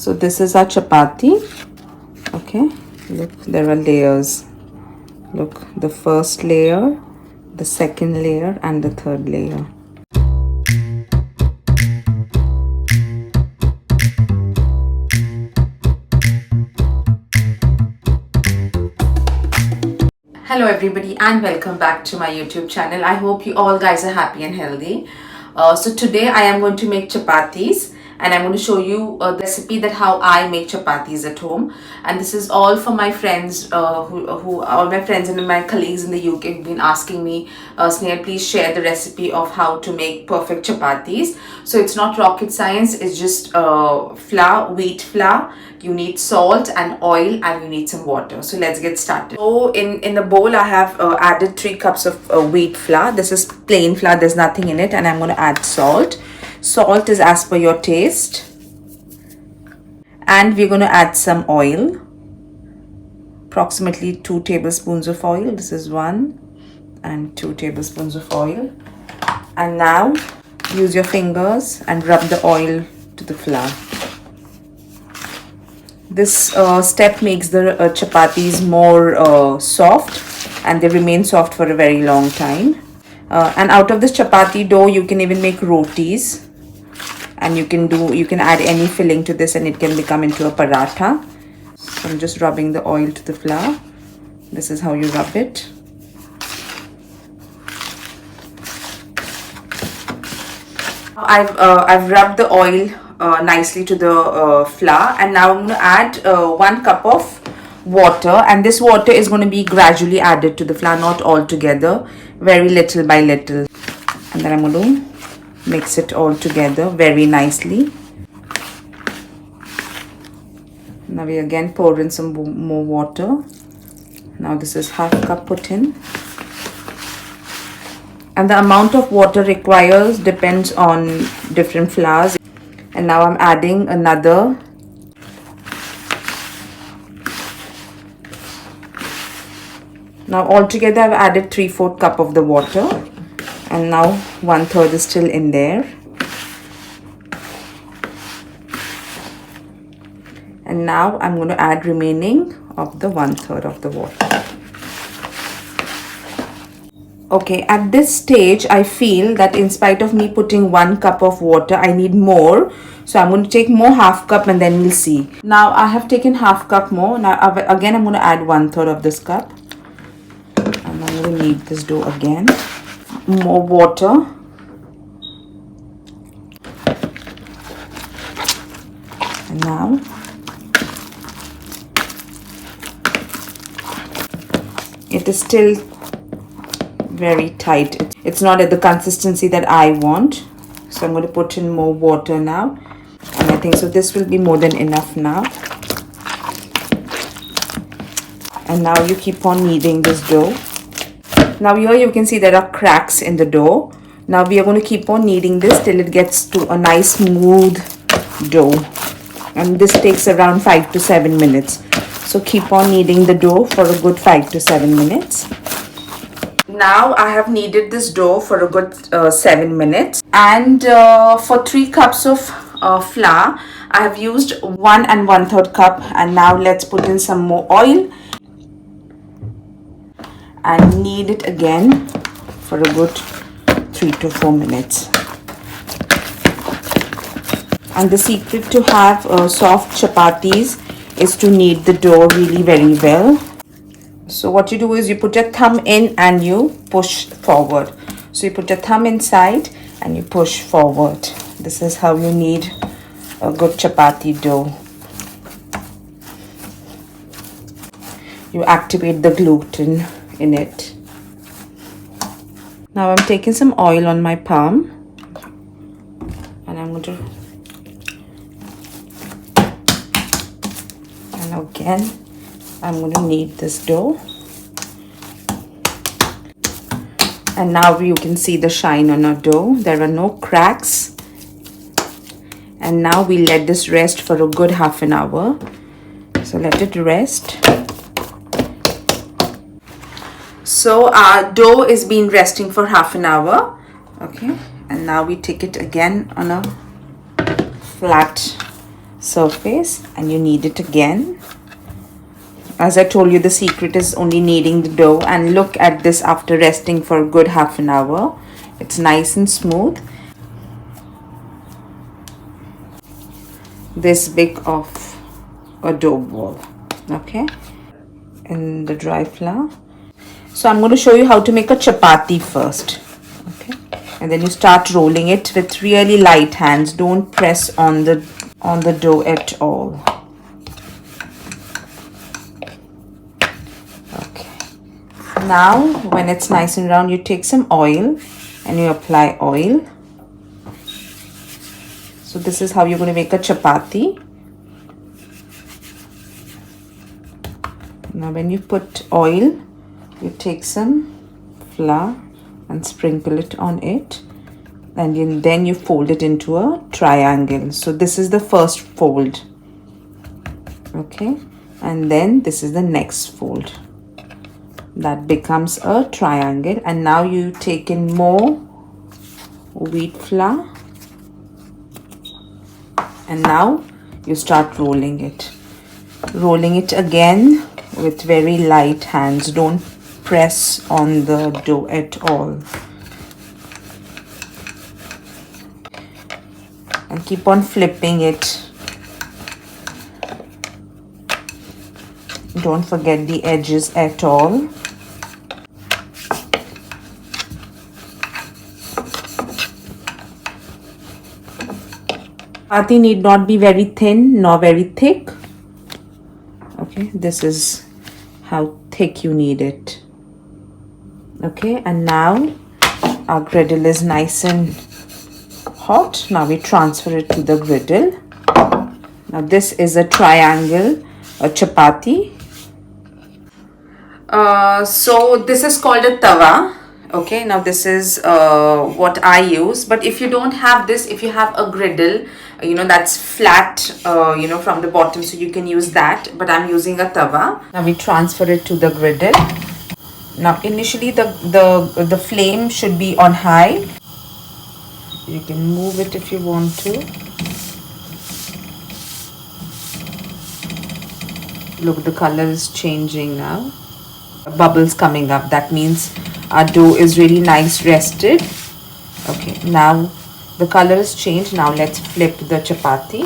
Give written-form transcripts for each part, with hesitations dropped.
So this is our chapati. Okay, look, there are layers. Look, the first layer, the second layer, and the third layer. Hello everybody and welcome back to my YouTube channel. I hope you all guys are happy and healthy. So today I am going to make chapatis, and I'm going to show you the recipe that how I make chapatis at home. And this is all for my friends, who all my friends and my colleagues in the UK have been asking me, Sneha, please share the recipe of how to make perfect chapatis. So it's not rocket science, it's just flour, wheat flour. You need salt and oil, and you need some water. So let's get started. So in the bowl I have added 3 cups of wheat flour. This is plain flour, there's nothing in it, and I'm going to add salt. Salt is as per your taste. And we're going to add some oil. Approximately 2 tablespoons of oil. This is 1 and 2 tablespoons of oil. And now use your fingers and rub the oil to the flour. This step makes the chapatis more soft, and they remain soft for a very long time. And out of this chapati dough you can even make rotis, and you can add any filling to this and it can become into a paratha. So I'm just rubbing the oil to the flour. This is how you rub it. I've rubbed the oil nicely to the flour, and now I'm going to add 1 cup of water, and this water is going to be gradually added to the flour, not all together, very little by little. And then I'm going to mix it all together very nicely. Now we again pour in some more water. Now this is half cup put in, and the amount of water requires depends on different flours. And now I'm adding another now altogether I've added 3/4 cup of the water, and now 1/3 is still in there. And now I'm going to add remaining of the 1/3 of the water. Okay, at this stage I feel that in spite of me putting 1 cup of water, I need more. So I'm going to take more, half cup, and then we'll see. Now I have taken half cup more. Now again I'm going to add 1/3 of this cup. And I'm going to knead this dough again. More water. And now it is still very tight. It's not at the consistency that I want, so I'm going to put in more water now, and I think so this will be more than enough now. And now you keep on kneading this dough. Now here you can see there are cracks in the dough. Now we are going to keep on kneading this till it gets to a nice smooth dough, and this takes around 5 to 7 minutes. So keep on kneading the dough for a good 5 to 7 minutes. Now I have kneaded this dough for a good 7 minutes, and for 3 cups of flour I have used 1 and 1/3 cup. And now let's put in some more oil and knead it again for a good 3 to 4 minutes. And the secret to have soft chapatis is to knead the dough really very well. So what you do is you put your thumb in and you push forward. So you put your thumb inside and you push forward. This is how you knead a good chapati dough. You activate the gluten in it. Now I'm taking some oil on my palm, and I'm going to, and again I'm going to knead this dough. And now you can see the shine on our dough. There are no cracks. And now we let this rest for a good half an hour. So let it rest. So our dough is been resting for half an hour. Okay, and now we take it again on a flat surface, and you knead it again. As I told you, the secret is only kneading the dough, and look at this after resting for a good half an hour. It's nice and smooth. This big of a dough ball, okay, in the dry flour. So I'm going to show you how to make a chapati first, okay, and then you start rolling it with really light hands. Don't press on the dough at all. Okay, now when it's nice and round, you take some oil and you apply oil. So this is how you're going to make a chapati. Now when you put oil, you take some flour and sprinkle it on it, and then you fold it into a triangle. So this is the first fold, okay, and then this is the next fold. That becomes a triangle, and now you take in more wheat flour, and now you start rolling it again with very light hands. Don't press on the dough at all, and keep on flipping it. Don't forget the edges at all. Chapati need not be very thin nor very thick. Okay, this is how thick you need it. Okay, and now our griddle is nice and hot. Now we transfer it to the griddle. Now this is a triangle, a chapati. So this is called a tawa. Okay, now this is what I use, but if you don't have this, if you have a griddle, that's flat, from the bottom, so you can use that, but I'm using a tawa. Now we transfer it to the griddle. Now initially the flame should be on high. You can move it if you want to. Look, the color is changing now. Bubbles coming up. That means our dough is really nice rested. Okay, now the color is changed. Now let's flip the chapati.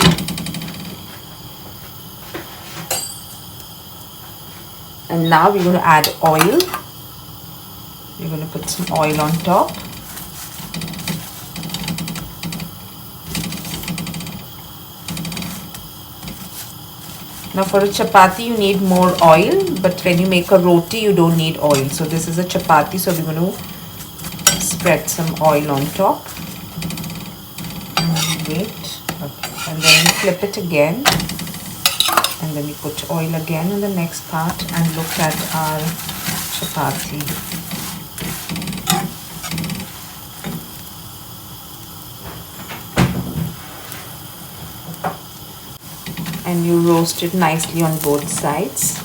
And now we're going to add oil. We're going to put some oil on top. Now for a chapati you need more oil, but when you make a roti you don't need oil. So this is a chapati, so we're going to spread some oil on top. And wait. Okay. And then we flip it again. And then we put oil again on the next part, and look at our chapati. And you roast it nicely on both sides.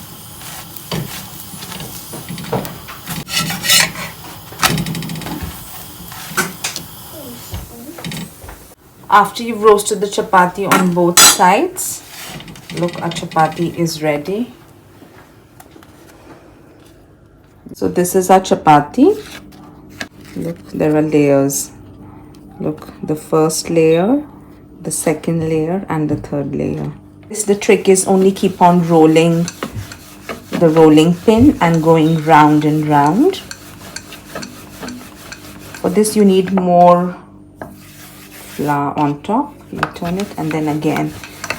After you've roasted the chapati on both sides, look, our chapati is ready. So this is our chapati. Look, there are layers. Look, the first layer, the second layer, and the third layer. The trick is only keep on rolling the rolling pin and going round and round. For this you need more flour on top. You turn it and then again.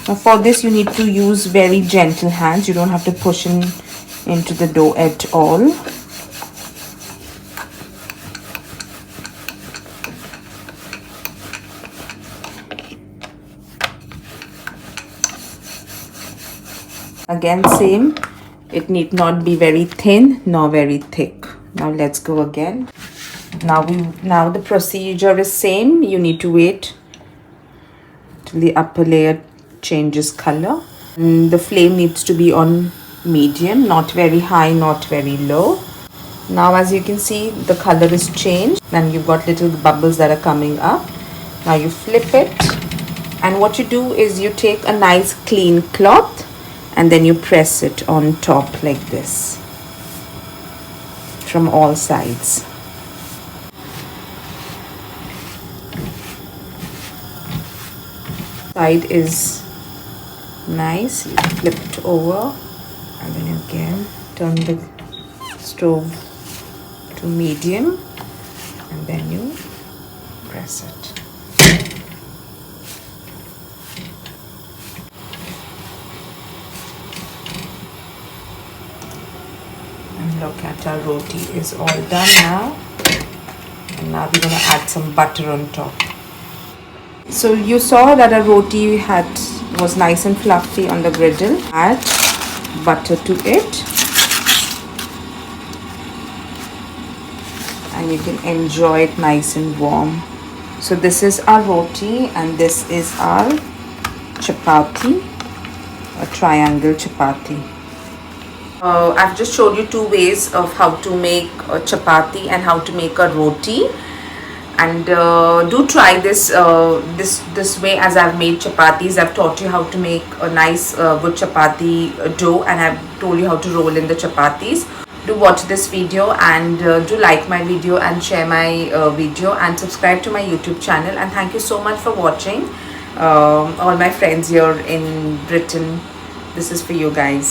Now for this you need to use very gentle hands. You don't have to push into the dough at all. Again same, it need not be very thin nor very thick. Now let's go again. Now the procedure is same. You need to wait till the upper layer changes color. And the flame needs to be on medium, not very high, not very low. Now as you can see, the color is changed and you've got little bubbles that are coming up. Now you flip it And what you do is you take a nice clean cloth and then you press it on top like this from all sides. Side is nice, you flip it over and then again turn the stove to medium and then you press it. And look at our roti is all done now. And now we're going to add some butter on top. So you saw that our roti was nice and fluffy on the griddle. Add butter to it. And you can enjoy it nice and warm. So this is our roti and this is our chapati, a triangle chapati. I've just showed you two ways of how to make a chapati and how to make a roti. And do try this this way as I've made chapatis. I've taught you how to make a nice good chapati dough, and I've told you how to roll in the chapatis. Do watch this video and do like my video and share my video and subscribe to my YouTube channel. And thank you so much for watching. All my friends here in Britain, this is for you guys.